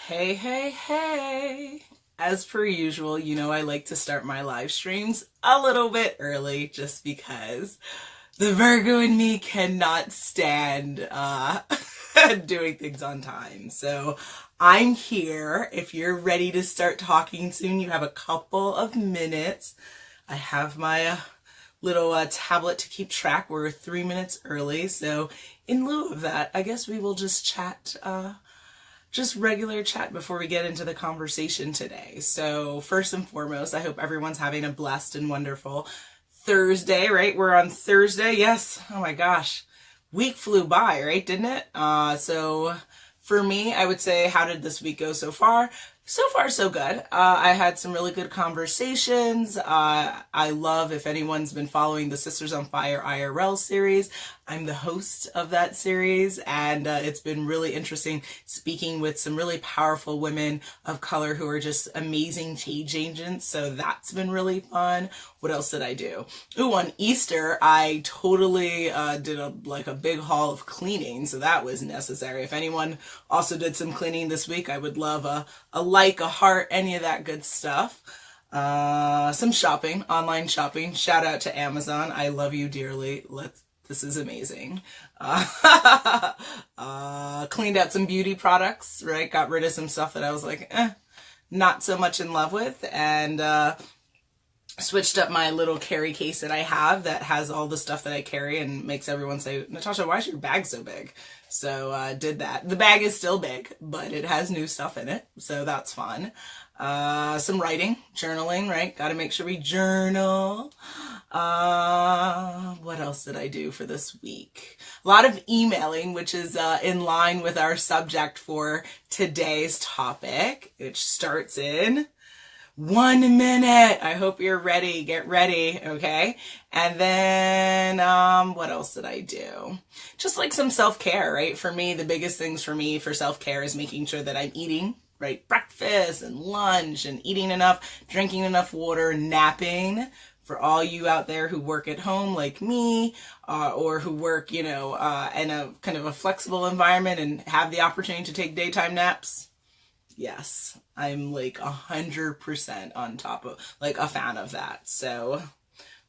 Hey, hey, hey. As per usual, you know I like to start my live streams a little bit early just because the Virgo in me cannot stand doing things on time. So I'm here. If you're ready to start talking soon, you have a couple of minutes. I have my little tablet to keep track. We're 3 minutes early. So in lieu of that, I guess we will just chat just regular chat before we get into the conversation today. So first and foremost, I hope everyone's having a blessed and wonderful Thursday, right? We're on Thursday. Yes. Oh my gosh. Week flew by, right? Didn't it? So for me, I would say, how did this week go so far? So far, so good. I had some really good conversations. I love, if anyone's been following the Sisters on Fire IRL series, I'm the host of that series, and it's been really interesting speaking with some really powerful women of color who are just amazing change agents. So that's been really fun. What else did I do? Ooh, on Easter, I totally did a big haul of cleaning, so that was necessary. If anyone also did some cleaning this week, I would love a like, a heart, any of that good stuff. Some shopping, online shopping. Shout out to Amazon. I love you dearly. This is amazing. Cleaned out some beauty products, right? Got rid of some stuff that I was like, not so much in love with. And switched up my little carry case that I have that has all the stuff that I carry and makes everyone say, Natasha, why is your bag so big? So did that. The bag is still big, but it has new stuff in it. So that's fun. Some writing, journaling, right? Got to make sure we journal. What else did I do for this week? A lot of emailing, which is in line with our subject for today's topic, which starts in 1 minute. I hope you're ready. Get ready, okay? And then, what else did I do? Just like some self-care, right? For me, the biggest things for me for self-care is making sure that I'm eating, right? Breakfast and lunch and eating enough, drinking enough water, napping. For all you out there who work at home like me, or who work, in a kind of a flexible environment and have the opportunity to take daytime naps. Yes, I'm like 100% on top of, like, a fan of that. So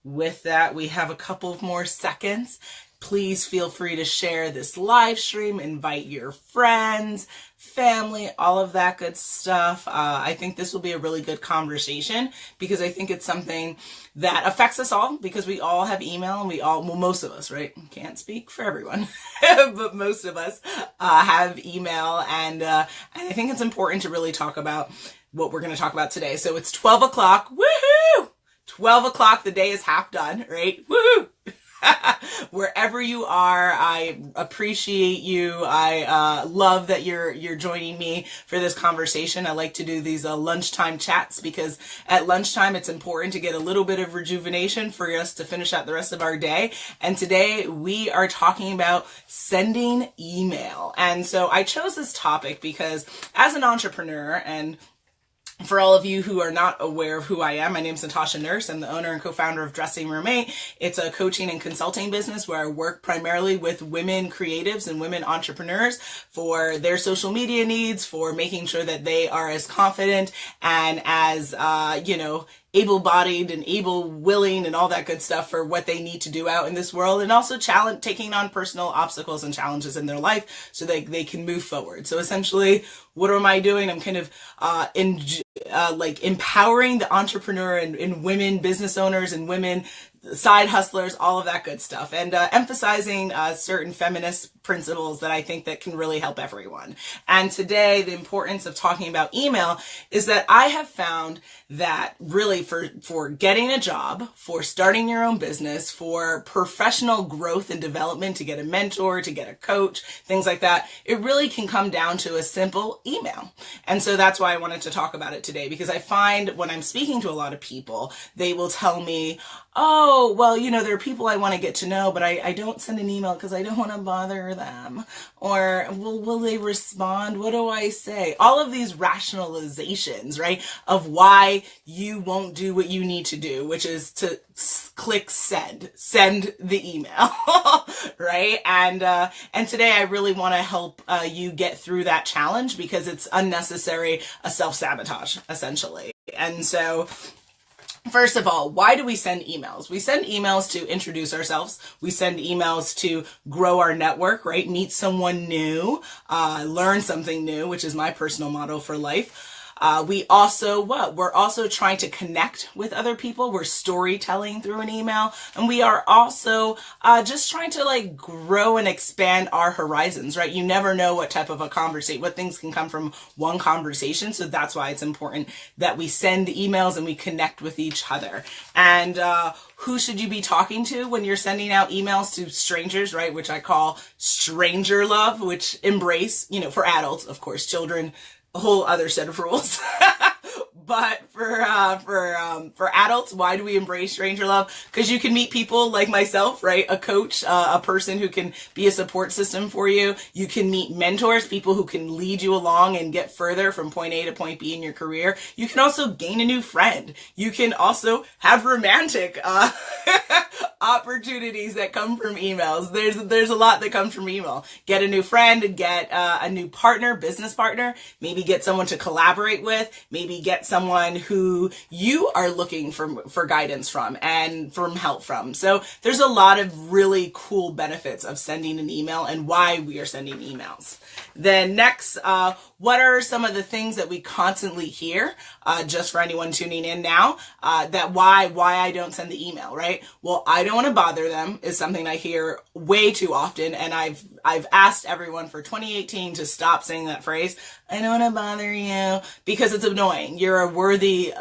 with that, we have a couple of more seconds. Please feel free to share this live stream, invite your friends, family, all of that good stuff. I think this will be a really good conversation because I think it's something that affects us all because we all have email and well, most of us, right? Can't speak for everyone, but most of us have email. And I think it's important to really talk about what we're going to talk about today. So it's 12 o'clock. Woohoo! 12 o'clock. The day is half done, right? Woohoo! Wherever you are, I appreciate you. I love that you're joining me for this conversation. I like to do these lunchtime chats because at lunchtime it's important to get a little bit of rejuvenation for us to finish out the rest of our day. And today we are talking about sending email. And so I chose this topic because as an entrepreneur, and for all of you who are not aware of who I am, my name is Natasha Nurse. I'm the owner and co-founder of Dressing Room 8. It's a coaching and consulting business where I work primarily with women creatives and women entrepreneurs for their social media needs, for making sure that they are as confident and as, able-bodied and willing and all that good stuff for what they need to do out in this world, and also taking on personal obstacles and challenges in their life so that they can move forward. So essentially, what am I doing? I'm kind of empowering the entrepreneur and women business owners and women side hustlers, all of that good stuff, and emphasizing certain feminist principles that I think that can really help everyone. And today, the importance of talking about email is that I have found that really for getting a job, for starting your own business, for professional growth and development, to get a mentor, to get a coach, things like that, it really can come down to a simple email. And so that's why I wanted to talk about it today, because I find when I'm speaking to a lot of people, they will tell me, oh, well, there are people I want to get to know, but I don't send an email because I don't want to bother them. Or will they respond? What do I say? All of these rationalizations, right, of why you won't do what you need to do, which is to click send the email, right? And today I really want to help you get through that challenge because it's unnecessary, a self-sabotage, essentially. And so, first of all, why do we send emails? We send emails to introduce ourselves. We send emails to grow our network, right? Meet someone new, learn something new, which is my personal motto for life. We also, we're also trying to connect with other people. We're storytelling through an email. And we are also just trying to grow and expand our horizons, right? You never know what type of a conversation, what things can come from one conversation. So that's why it's important that we send emails and we connect with each other. And who should you be talking to when you're sending out emails to strangers, right? Which I call stranger love, which embrace, for adults, of course, children, a whole other set of rules. But for adults, why do we embrace stranger love? Because you can meet people like myself, right? A coach, a person who can be a support system for you. You can meet mentors, people who can lead you along and get further from point A to point B in your career. You can also gain a new friend. You can also have romantic opportunities that come from emails. There's a lot that comes from email. Get a new friend, get a new partner, business partner, maybe get someone to collaborate with, maybe get someone who you are looking for guidance from and from help from. So there's a lot of really cool benefits of sending an email and why we are sending emails. Then next, what are some of the things that we constantly hear, just for anyone tuning in now, that why I don't send the email, right? Well, I don't want to bother them is something I hear way too often. And I've asked everyone for 2018 to stop saying that phrase. I don't want to bother you, because it's annoying. You're a worthy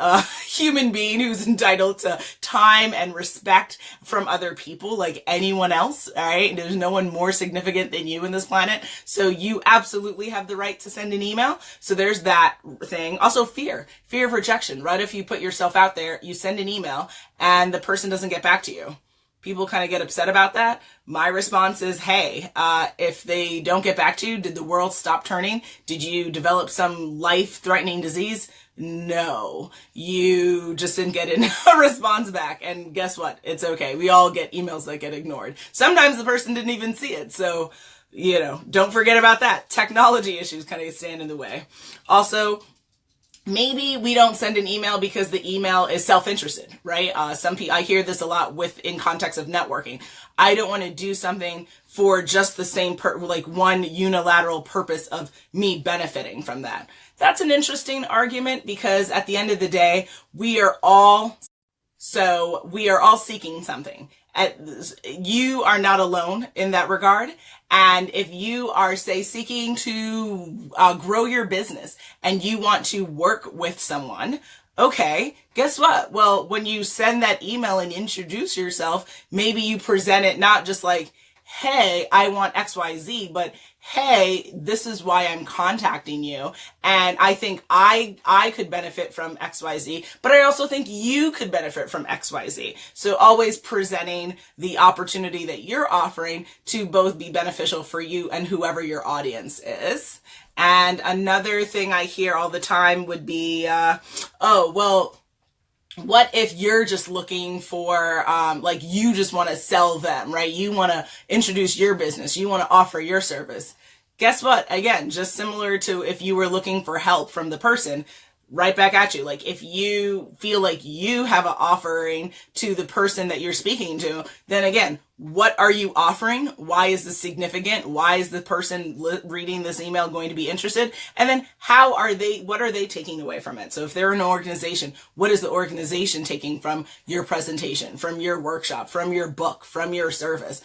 human being who's entitled to time and respect from other people like anyone else, all right? There's no one more significant than you in this planet. So you absolutely have the right to send an email. So there's that thing. Also fear of rejection, right? If you put yourself out there, you send an email and the person doesn't get back to you. People kind of get upset about that. My response is, hey, if they don't get back to you, did the world stop turning? Did you develop some life-threatening disease? No, you just didn't get a response back. And guess what? It's okay. We all get emails that get ignored. Sometimes the person didn't even see it. So, don't forget about that. Technology issues kind of stand in the way. Also, maybe we don't send an email because the email is self-interested, right? Some people, I hear this a lot in context of networking. I don't want to do something for just the same, one unilateral purpose of me benefiting from that. That's an interesting argument because at the end of the day, we are all seeking something. You are not alone in that regard. And if you are, say, seeking to grow your business and you want to work with someone, okay, guess what? Well, when you send that email and introduce yourself, maybe you present it not just like, hey, I want XYZ, but hey, this is why I'm contacting you. And I think I could benefit from XYZ, but I also think you could benefit from XYZ. So always presenting the opportunity that you're offering to both be beneficial for you and whoever your audience is. And another thing I hear all the time would be, what if you're just looking for, you just want to sell them, right? You want to introduce your business. You want to offer your service. Guess what? Again, just similar to if you were looking for help from the person, right back at you. Like if you feel like you have an offering to the person that you're speaking to, then again, what are you offering? Why is this significant? Why is the person reading this email going to be interested? And then what are they taking away from it? So if they're an organization, what is the organization taking from your presentation, from your workshop, from your book, from your service, ...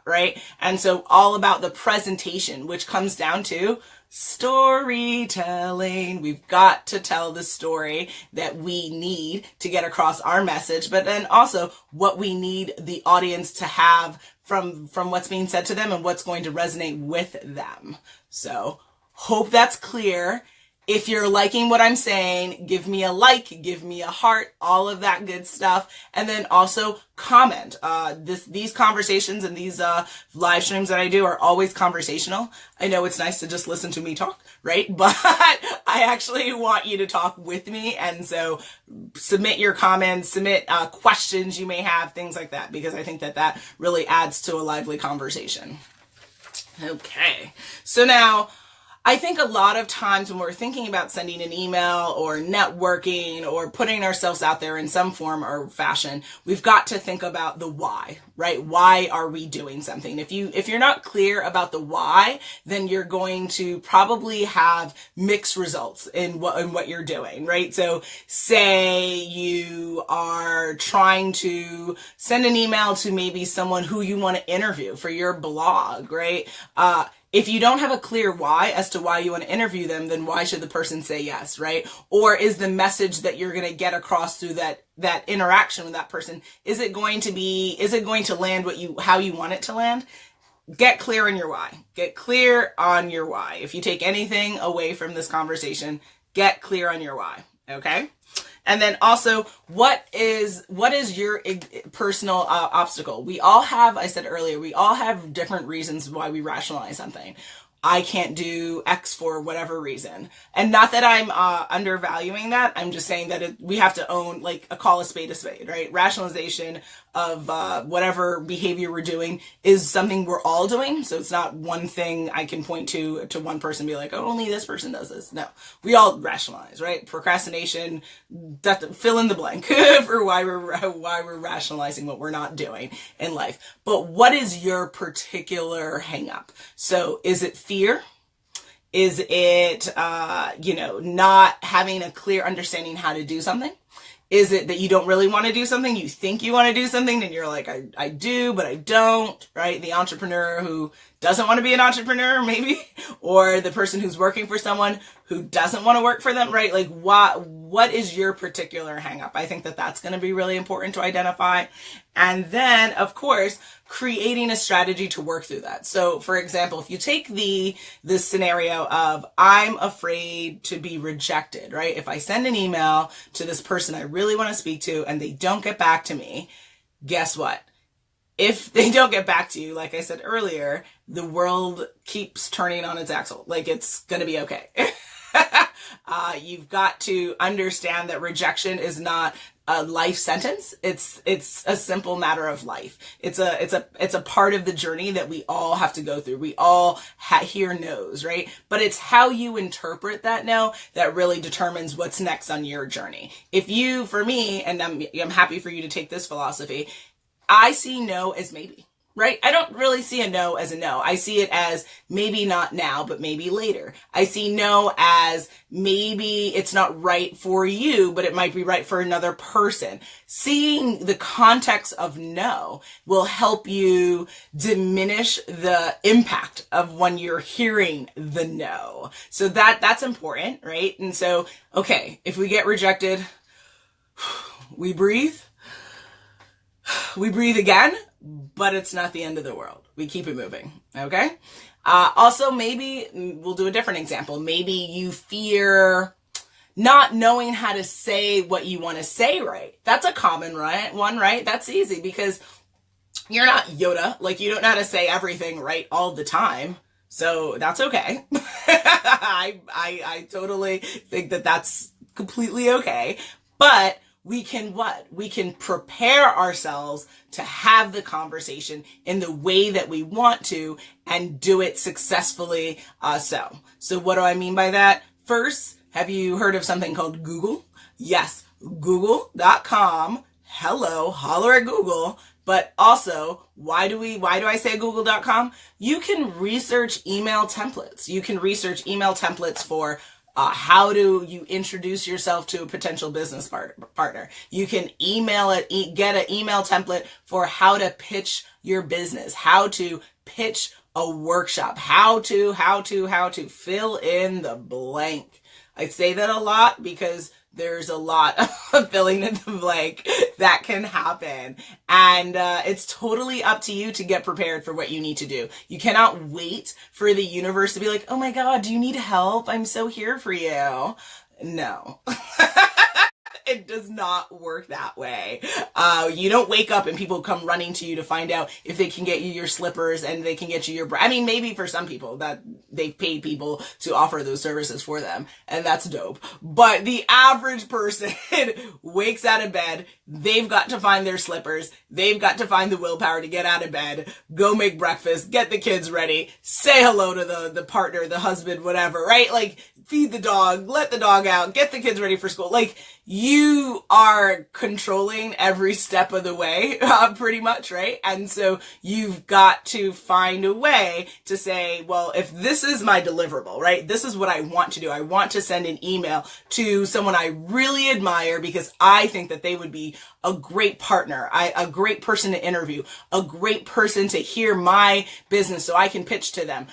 right? And so all about the presentation, which comes down to storytelling. We've got to tell the story that we need to get across our message, but then also what we need the audience to have from what's being said to them and what's going to resonate with them. So hope that's clear. If you're liking what I'm saying, give me a like, give me a heart, all of that good stuff. And then also comment. These conversations and these live streams that I do are always conversational. I know it's nice to just listen to me talk, right? But I actually want you to talk with me. And so submit your comments, submit questions you may have, things like that, because I think that really adds to a lively conversation. Okay. So now, I think a lot of times when we're thinking about sending an email or networking or putting ourselves out there in some form or fashion, we've got to think about the why, right? Why are we doing something? If you're not clear about the why, then you're going to probably have mixed results in what you're doing, right? So say you are trying to send an email to maybe someone who you want to interview for your blog, right? If you don't have a clear why as to why you want to interview them, then why should the person say yes, right? Or is the message that you're going to get across through that interaction with that person, is it going to land how you want it to land? Get clear on your why. Get clear on your why. If you take anything away from this conversation, get clear on your why, okay? And then also, what is your personal obstacle? We all have, I said earlier, we all have different reasons why we rationalize something. I can't do X for whatever reason. And not that I'm undervaluing that. I'm just saying that we have to own, like, call a spade, right? Rationalization of whatever behavior we're doing is something we're all doing. So it's not one thing I can point to one person and be like, oh, only this person does this. No, we all rationalize, right? Procrastination, fill in the blank for why we're rationalizing what we're not doing in life. But what is your particular hang up? So is it fear? Is it, not having a clear understanding how to do something? Is it that you don't really want to do something? You think you want to do something, and you're like, I do, but I don't, right? The entrepreneur who doesn't want to be an entrepreneur, maybe, or the person who's working for someone who doesn't want to work for them, right? Like, what is your particular hang up? I think that's going to be really important to identify. And then, of course, creating a strategy to work through that. So, for example, if you take the scenario of I'm afraid to be rejected, right? If I send an email to this person I really want to speak to and they don't get back to me, guess what? If they don't get back to you, like I said earlier, the world keeps turning on its axle. Like, it's going to be okay. You've got to understand that rejection is not a life sentence. It's a simple matter of life. It's a part of the journey that we all have to go through. We all hear no's, right? But it's how you interpret that no that really determines what's next on your journey. For me, and I'm happy for you to take this philosophy, I see no as maybe, right? I don't really see a no as a no. I see it as maybe not now, but maybe later. I see no as maybe it's not right for you, but it might be right for another person. Seeing the context of no will help you diminish the impact of when you're hearing the no. So that's important, right? And so, okay, if we get rejected, we breathe. We breathe again, but it's not the end of the world. We keep it moving, okay? Also, maybe we'll do a different example. Maybe you fear not knowing how to say what you want to say right. That's a common one, right? That's easy because you're not Yoda. Like, you don't know how to say everything right all the time. So that's okay. I totally think that's completely okay. But we can what? We can prepare ourselves to have the conversation in the way that we want to and do it successfully. So what do I mean by that? First, have you heard of something called Google? Yes, google.com. Hello, holler at Google. But also, why do I say google.com? You can research email templates. You can research email templates for how do you introduce yourself to a potential business partner? You can get an email template for how to pitch your business, how to pitch a workshop, how to fill in the blank. I say that a lot because There's a lot of filling in the blank that can happen. And it's totally up to you to get prepared for what you need to do. You cannot wait for the universe to be like, oh my God, do you need help? I'm so here for you. No. It does not work that way. You don't wake up and people come running to you to find out if they can get you your slippers and they can get you your, I mean, maybe for some people that they've paid people to offer those services for them, and that's dope. But the average person wakes out of bed, they've got to find their slippers, they've got to find the willpower to get out of bed, go make breakfast, get the kids ready, say hello to the partner, the husband, whatever, right? Like, feed the dog, let the dog out, get the kids ready for school. Like, you are controlling every step of the way, pretty much, right? And so you've got to find a way to say, well, if this is my deliverable, right? This is what I want to do. I want to send an email to someone I really admire because I think that they would be a great partner, a great person to interview, a great person to hear my business so I can pitch to them, ...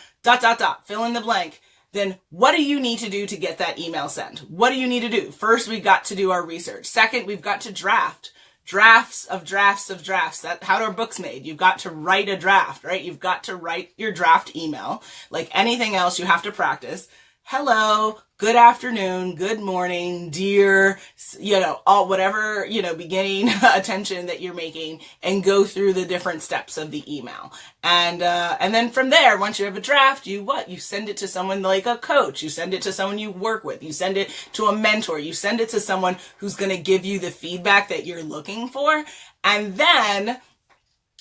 fill in the blank. Then what do you need to do to get that email sent? What do you need to do? First, we've got to do our research. Second, we've got to draft. Drafts of drafts of drafts. That's how are books made. You've got to write a draft, right? You've got to write your draft email. Like anything else, you have to practice. Hello, good afternoon, good morning, dear, all whatever, beginning attention that you're making, and go through the different steps of the email. And then from there, once you have a draft, you send it to someone like a coach, you send it to someone you work with, you send it to a mentor, you send it to someone who's going to give you the feedback that you're looking for. And then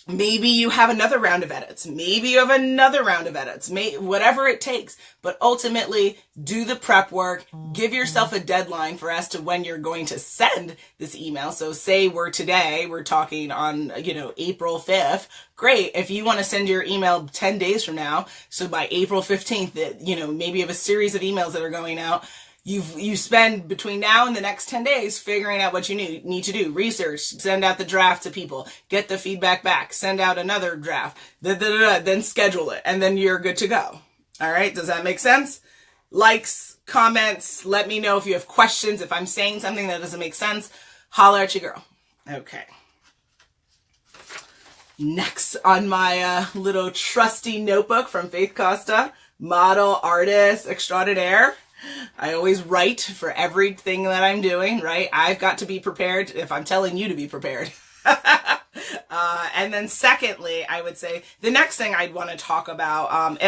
maybe you have another round of edits. Maybe you have another round of edits. Whatever it takes. But ultimately, do the prep work. Give yourself a deadline for as to when you're going to send this email. So say we're talking on, April 5th. Great. If you want to send your email 10 days from now, so by April 15th, maybe you have a series of emails that are going out. You spend between now and the next 10 days figuring out what you need to do. Research, send out the draft to people, get the feedback back, send out another draft, then schedule it, and then you're good to go. All right, does that make sense? Likes, comments, let me know if you have questions. If I'm saying something that doesn't make sense, holler at your girl. Okay. Next on my little trusty notebook from Faith Costa, model, artist, extraordinaire. I always write for everything that I'm doing, right? I've got to be prepared if I'm telling you to be prepared. And then secondly, I would say the next thing I'd want to talk about,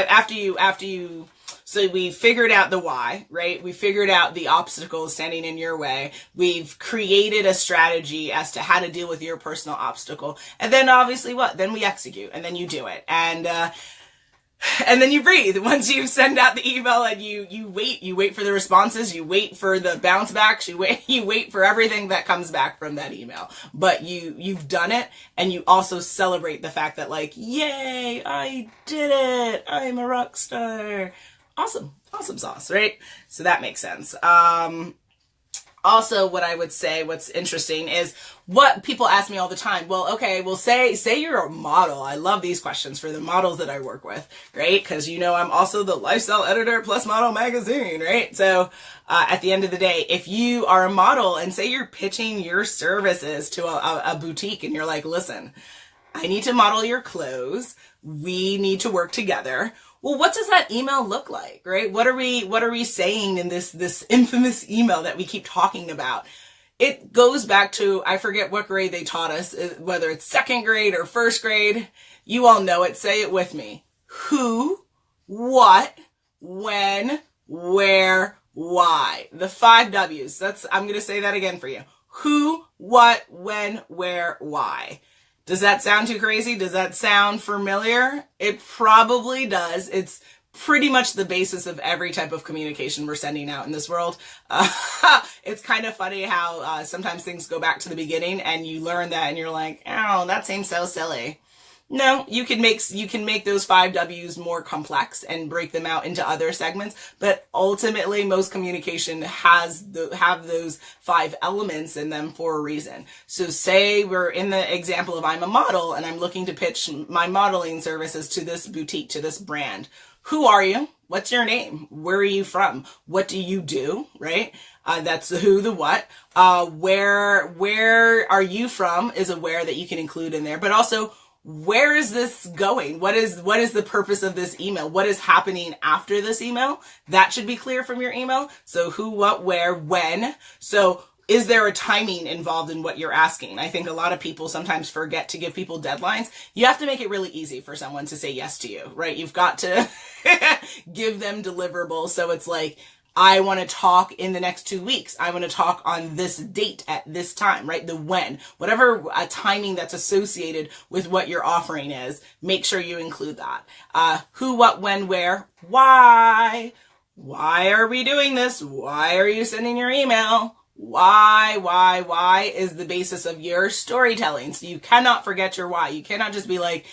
so we figured out the why, right? We figured out the obstacles standing in your way. We've created a strategy as to how to deal with your personal obstacle. And then obviously Then we execute, and then you do it. And then you breathe. Once you send out the email and you wait for the responses, you wait for the bounce backs, you wait for everything that comes back from that email. But you've done it, and you also celebrate the fact that yay, I did it. I'm a rock star. Awesome sauce, right? So that makes sense. Also, what I would say, what's interesting is what people ask me all the time. Well, okay, say you're a model. I love these questions for the models that I work with, right? Because I'm also the lifestyle editor plus Model Magazine, right? So at the end of the day, if you are a model and say you're pitching your services to a boutique and you're like, listen, I need to model your clothes. We need to work together. Well, what does that email look like, right? What are we saying in this infamous email that we keep talking about? It goes back to, I forget what grade they taught us, whether it's second grade or first grade. You all know it. Say it with me. Who, what, when, where, why. The 5 W's. I'm going to say that again for you. Who, what, when, where, why. Does that sound too crazy? Does that sound familiar? It probably does. It's pretty much the basis of every type of communication we're sending out in this world. It's kind of funny how sometimes things go back to the beginning and you learn that and you're like, oh, that seems so silly. No, you can make those 5 W's more complex and break them out into other segments, but ultimately most communication have those 5 elements in them for a reason. So say we're in the example of I'm a model and I'm looking to pitch my modeling services to this boutique, to this brand. Who are you? What's your name? Where are you from? What do you do? Right? That's the who, the what. Where are you from is a where that you can include in there, but also, where is this going? What is the purpose of this email? What is happening after this email? That should be clear from your email. So who, what, where, when. So is there a timing involved in what you're asking? I think a lot of people sometimes forget to give people deadlines. You have to make it really easy for someone to say yes to you, right? You've got to give them deliverables. So it's like, I want to talk in the next 2 weeks. I want to talk on this date at this time, right? The when, whatever timing that's associated with what you're offering is, make sure you include that. Who, what, when, where, why? Why are we doing this? Why are you sending your email? Why is the basis of your storytelling. So you cannot forget your why. You cannot just be like,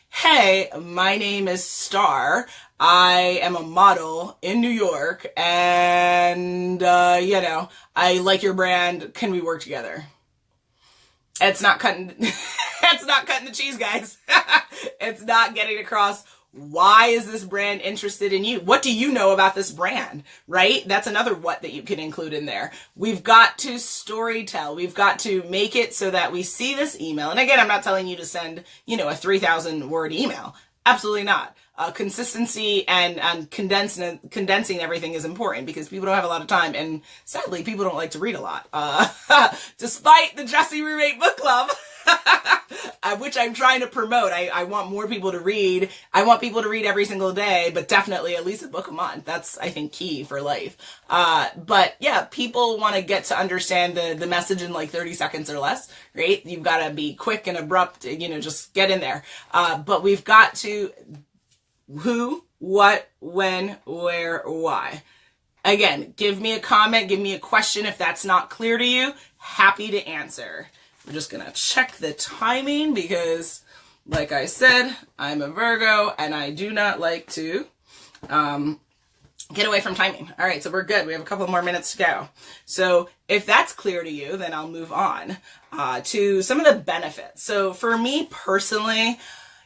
hey, my name is Star. I am a model in New York and, I like your brand. Can we work together? It's not cutting, it's not cutting the cheese, guys. It's not getting across. Why is this brand interested in you? What do you know about this brand, right? That's another what that you can include in there. We've got to storytell. We've got to make it so that we see this email. And again, I'm not telling you to send, a 3,000 word email. Absolutely not. Consistency and condensing everything is important because people don't have a lot of time. And sadly, people don't like to read a lot. Despite the Dressing Roommate Book Club, which I'm trying to promote. I want more people to read. I want people to read every single day, but definitely at least a book a month. That's, I think, key for life. But yeah, people want to get to understand the message in like 30 seconds or less, right? You've got to be quick and abrupt, just get in there. But we've got to who, what, when, where, why. Again, give me a comment, give me a question if that's not clear to you. Happy to answer. I'm just going to check the timing because, like I said, I'm a Virgo and I do not like to get away from timing. All right, so we're good. We have a couple more minutes to go. So if that's clear to you, then I'll move on to some of the benefits. So for me personally,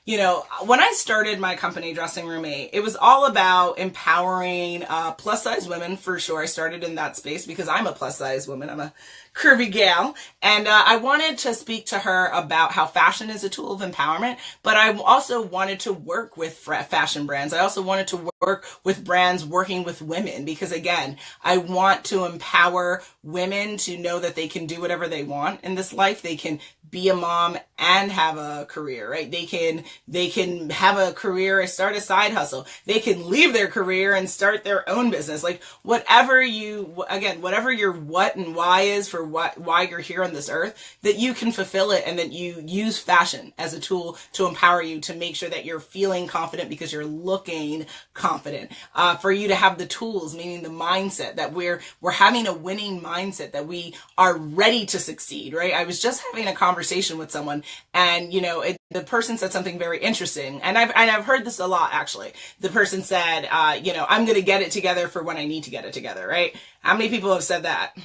when I started my company, Dressing Roommate, it was all about empowering plus size women for sure. I started in that space because I'm a plus size woman. I'm a curvy gal. And I wanted to speak to her about how fashion is a tool of empowerment, but I also wanted to work with fashion brands. I also wanted to work with brands working with women because, again, I want to empower women to know that they can do whatever they want in this life. They can be a mom and have a career, right? They can have a career and start a side hustle. They can leave their career and start their own business. Like whatever your what and why is for why you're here on this earth, that you can fulfill it and that you use fashion as a tool to empower you to make sure that you're feeling confident because you're looking confident. For you to have the tools, meaning the mindset that we're having a winning mindset, that we are ready to succeed, right? I was just having a conversation with someone and, the person said something very interesting. And I've heard this a lot, actually. The person said, I'm going to get it together for when I need to get it together, right? How many people have said that?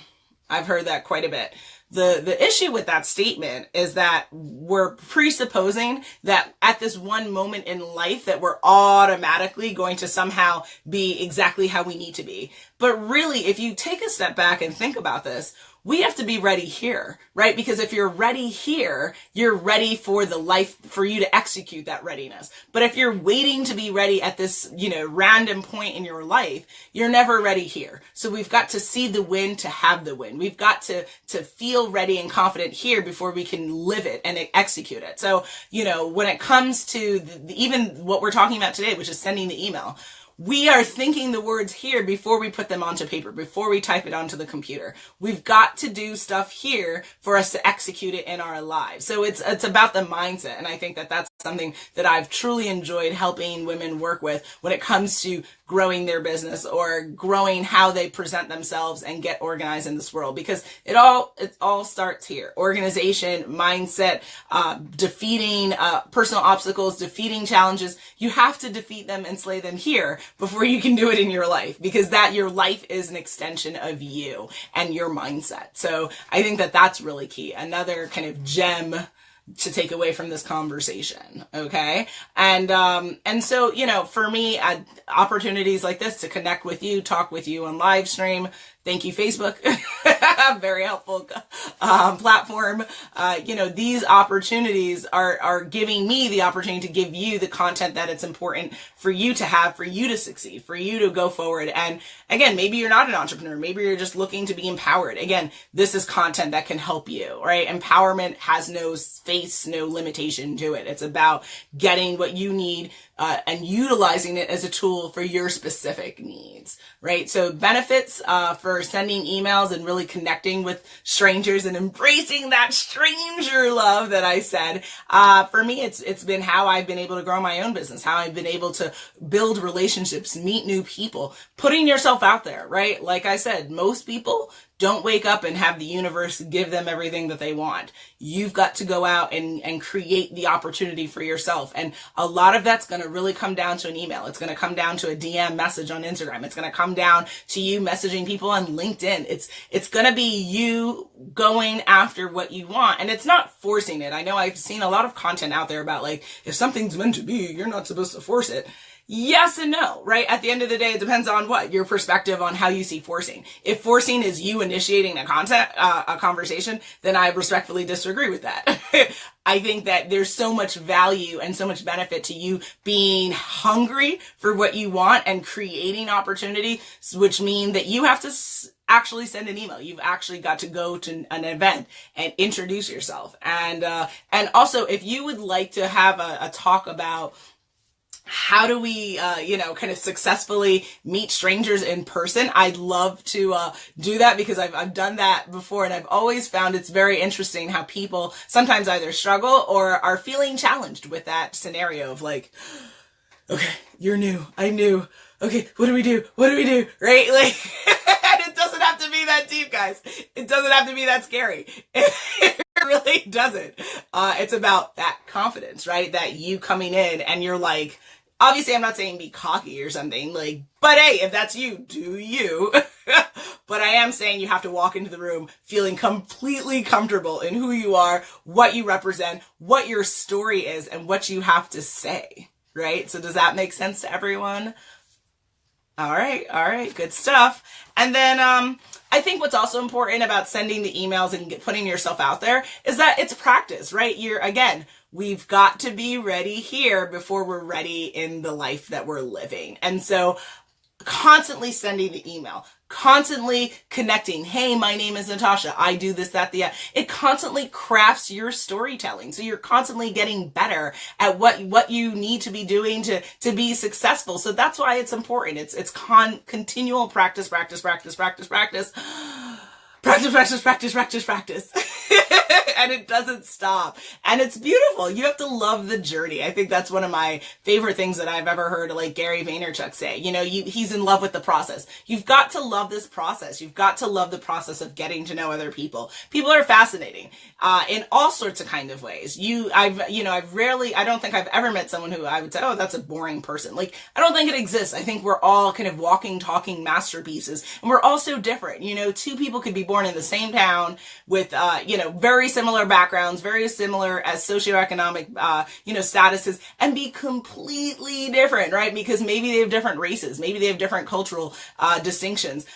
I've heard that quite a bit. The issue with that statement is that we're presupposing that at this one moment in life that we're automatically going to somehow be exactly how we need to be. But really, if you take a step back and think about this, we have to be ready here, right? Because if you're ready here, you're ready for the life, for you to execute that readiness. But if you're waiting to be ready at this, random point in your life, you're never ready here. So we've got to see the win to have the win. We've got to feel ready and confident here before we can live it and execute it. So, when it comes to even what we're talking about today, which is sending the email, we are thinking the words here before we put them onto paper, before we type it onto the computer. We've got to do stuff here for us to execute it in our lives. So it's about the mindset. And I think that that's something that I've truly enjoyed helping women work with when it comes to growing their business or growing how they present themselves and get organized in this world, because it all starts here. Organization, mindset, defeating personal obstacles, defeating challenges. You have to defeat them and slay them here before you can do it in your life, because your life is an extension of you and your mindset. So I think that that's really key. Another kind of gem to take away from this conversation. Okay. And so, for me, opportunities like this to connect with you, talk with you on live stream. Thank you, Facebook. Very helpful platform. These opportunities are giving me the opportunity to give you the content that it's important for you to have, for you to succeed, for you to go forward. And again, maybe you're not an entrepreneur. Maybe you're just looking to be empowered. Again, this is content that can help you, right? Empowerment has no space, no limitation to it. It's about getting what you need and utilizing it as a tool for your specific needs, right? So benefits for sending emails and really connecting with strangers and embracing that stranger love that I said. For me, it's been how I've been able to grow my own business, how I've been able to build relationships, meet new people, putting yourself out there, right? Like I said, most people don't wake up and have the universe give them everything that they want. You've got to go out and create the opportunity for yourself. And a lot of that's going to really come down to an email. It's going to come down to a DM message on Instagram. It's going to come down to you messaging people on LinkedIn. It's going to be you going after what you want. And it's not forcing it. I know I've seen a lot of content out there about like, if something's meant to be, you're not supposed to force it. Yes and no, right? At the end of the day, it depends on what your perspective on how you see forcing. If forcing is you initiating a conversation, then I respectfully disagree with that. I think that there's so much value and so much benefit to you being hungry for what you want and creating opportunity, which mean that you have to actually send an email. You've actually got to go to an event and introduce yourself. And also, if you would like to have a talk about how do we, kind of successfully meet strangers in person? I'd love to do that because I've done that before, and I've always found it's very interesting how people sometimes either struggle or are feeling challenged with that scenario of like, okay, you're new, I'm new. Okay, what do we do? What do we do? Right? Like, and it doesn't have to be that deep, guys. It doesn't have to be that scary. It really doesn't. It's about that confidence, right? That you coming in and you're like, obviously I'm not saying be cocky or something, like, but hey, if that's you, do you. But I am saying you have to walk into the room feeling completely comfortable in who you are, what you represent, what your story is, and what you have to say, right? So does that make sense to everyone? All right, good stuff. And then I think what's also important about sending the emails and putting yourself out there is that it's practice, right? We've got to be ready here before we're ready in the life that we're living. And so constantly sending the email, constantly connecting. Hey, my name is Natasha. I do this, that, the, it constantly crafts your storytelling. So you're constantly getting better at what you need to be doing to be successful. So that's why it's important. It's continual practice. And it doesn't stop. And it's beautiful. You have to love the journey. I think that's one of my favorite things that I've ever heard like Gary Vaynerchuk say. He's in love with the process. You've got to love this process. You've got to love the process of getting to know other people. People are fascinating in all sorts of kind of ways. I don't think I've ever met someone who I would say, oh, that's a boring person. Like, I don't think it exists. I think we're all kind of walking, talking masterpieces, and we're all so different. Two people could be born in the same town with, very similar backgrounds, very similar as socioeconomic, statuses, and be completely different, right? Because maybe they have different races, maybe they have different cultural distinctions. ...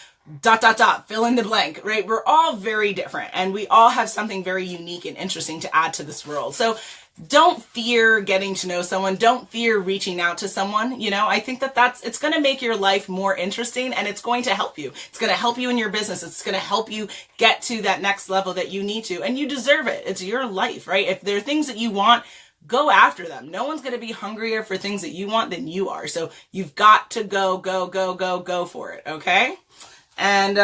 fill in the blank, right? We're all very different, and we all have something very unique and interesting to add to this world. So don't fear getting to know someone. Don't fear reaching out to someone. I think it's going to make your life more interesting, and it's going to help you. It's going to help you in your business. It's going to help you get to that next level that you need to, and you deserve it. It's your life, right? If there are things that you want, go after them. No one's going to be hungrier for things that you want than you are. So you've got to go for it. Okay. And,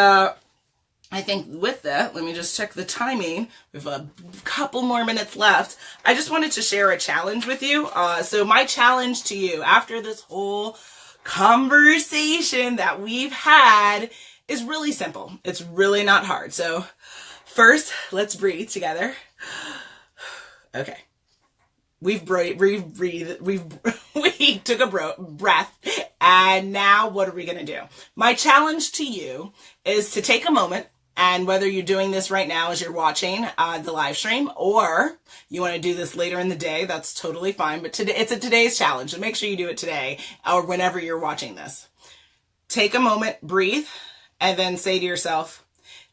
I think with that, let me just check the timing. We have a couple more minutes left. I just wanted to share a challenge with you. So my challenge to you after this whole conversation that we've had is really simple. It's really not hard. So first, let's breathe together. Okay. We took a breath, and now what are we going to do? My challenge to you is to take a moment And whether you're doing this right now as you're watching the live stream, or you want to do this later in the day, that's totally fine. But today, it's a today's challenge, so make sure you do it today or whenever you're watching this. Take a moment, breathe, and then say to yourself,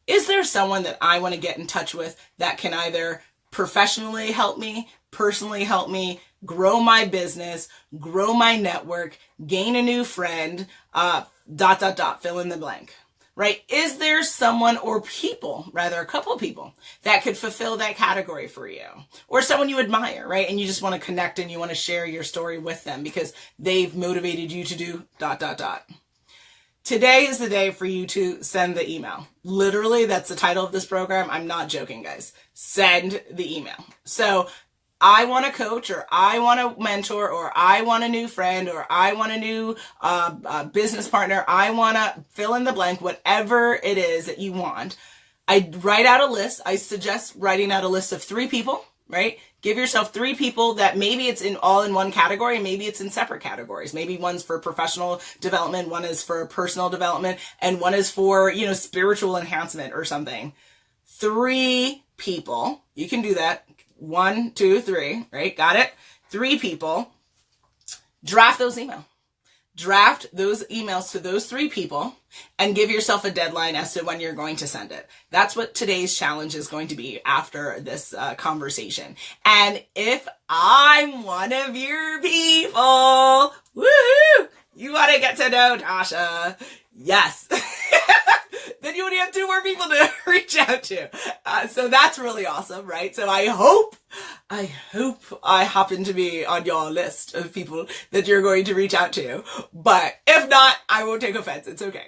is there someone that I want to get in touch with that can either professionally help me, personally help me, grow my business, grow my network, gain a new friend, ... fill in the blank, right? Is there someone or people, rather a couple of people, that could fulfill that category for you? Or someone you admire, right? And you just want to connect and you want to share your story with them because they've motivated you to do ... Today is the day for you to send the email. Literally, that's the title of this program. I'm not joking, guys. Send the email. So I want a coach, or I want a mentor, or I want a new friend, or I want a new business partner. I want to fill in the blank, whatever it is that you want. I write out a list. I suggest writing out a list of 3 people, right? Give yourself 3 people that maybe it's all in one category, maybe it's in separate categories. Maybe one's for professional development, one is for personal development, and one is for, spiritual enhancement or something. 3 people. You can do that. 1, 2, 3, right? Got it? 3 people. Draft those emails. Draft those emails to those 3 people and give yourself a deadline as to when you're going to send it. That's what today's challenge is going to be after this conversation. And if I'm one of your people, woohoo, you want to get to know Tasha, yes. Then you only have 2 more people to reach out to. So that's really awesome, right? So I hope I happen to be on your list of people that you're going to reach out to. But if not, I won't take offense. It's okay.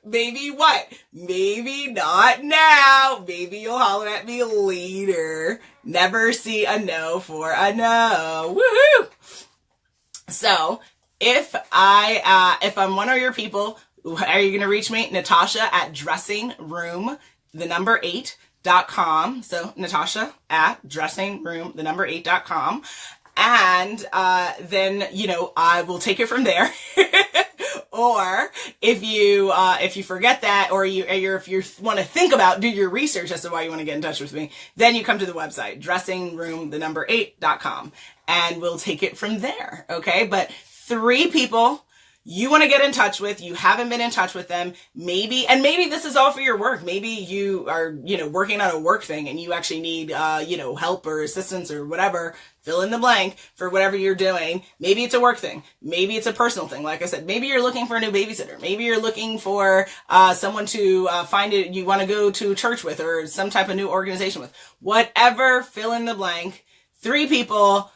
Maybe what? Maybe not now. Maybe you'll holler at me later. Never see a no for a no. Woohoo! So if I'm one of your people, are you going to reach me? Natasha at dressingroom8.com. So Natasha at dressingroom8.com. And then, I will take it from there. Or if you forget that, or if you want to think about, do your research as to why you want to get in touch with me, then you come to the website, dressingroom8.com, and we'll take it from there. Okay. But 3 people you want to get in touch with, you haven't been in touch with them, maybe this is all for your work. Maybe you are, working on a work thing and you actually need, help or assistance or whatever, fill in the blank for whatever you're doing. Maybe it's a work thing. Maybe it's a personal thing. Like I said, maybe you're looking for a new babysitter. Maybe you're looking for, someone to, find it, you want to go to church with, or some type of new organization with. Whatever, fill in the blank. 3 people.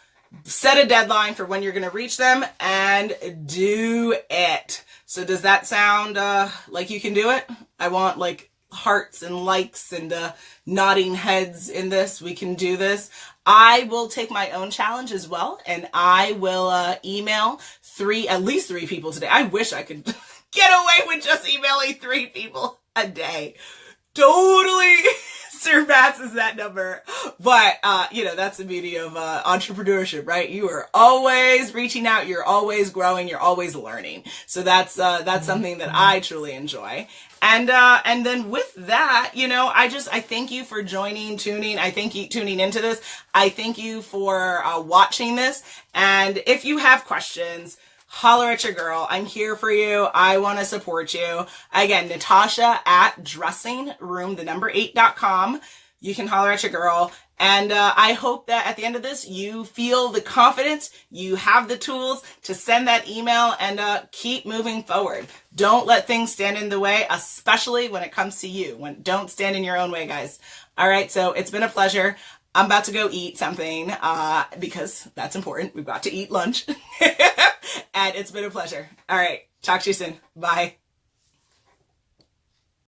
Set a deadline for when you're going to reach them and do it. So does that sound like you can do it? I want hearts and likes and nodding heads in this. We can do this. I will take my own challenge as well, and I will email at least 3 people today. I wish I could get away with just emailing 3 people a day. Totally surpasses that number. But, that's the beauty of entrepreneurship, right? You are always reaching out. You're always growing. You're always learning. So that's something that I truly enjoy. And then with that, I thank you for tuning. I thank you tuning into this. I thank you for watching this. And if you have questions, holler at your girl. I'm here for you. I want to support you. Again, Natasha at dressingroom8.com. You can holler at your girl. And I hope that at the end of this, you feel the confidence, you have the tools to send that email and keep moving forward. Don't let things stand in the way, especially when it comes to you. Don't stand in your own way, guys. All right, so it's been a pleasure. I'm about to go eat something because that's important. We've got to eat lunch. And it's been a pleasure. All right. Talk to you soon. Bye.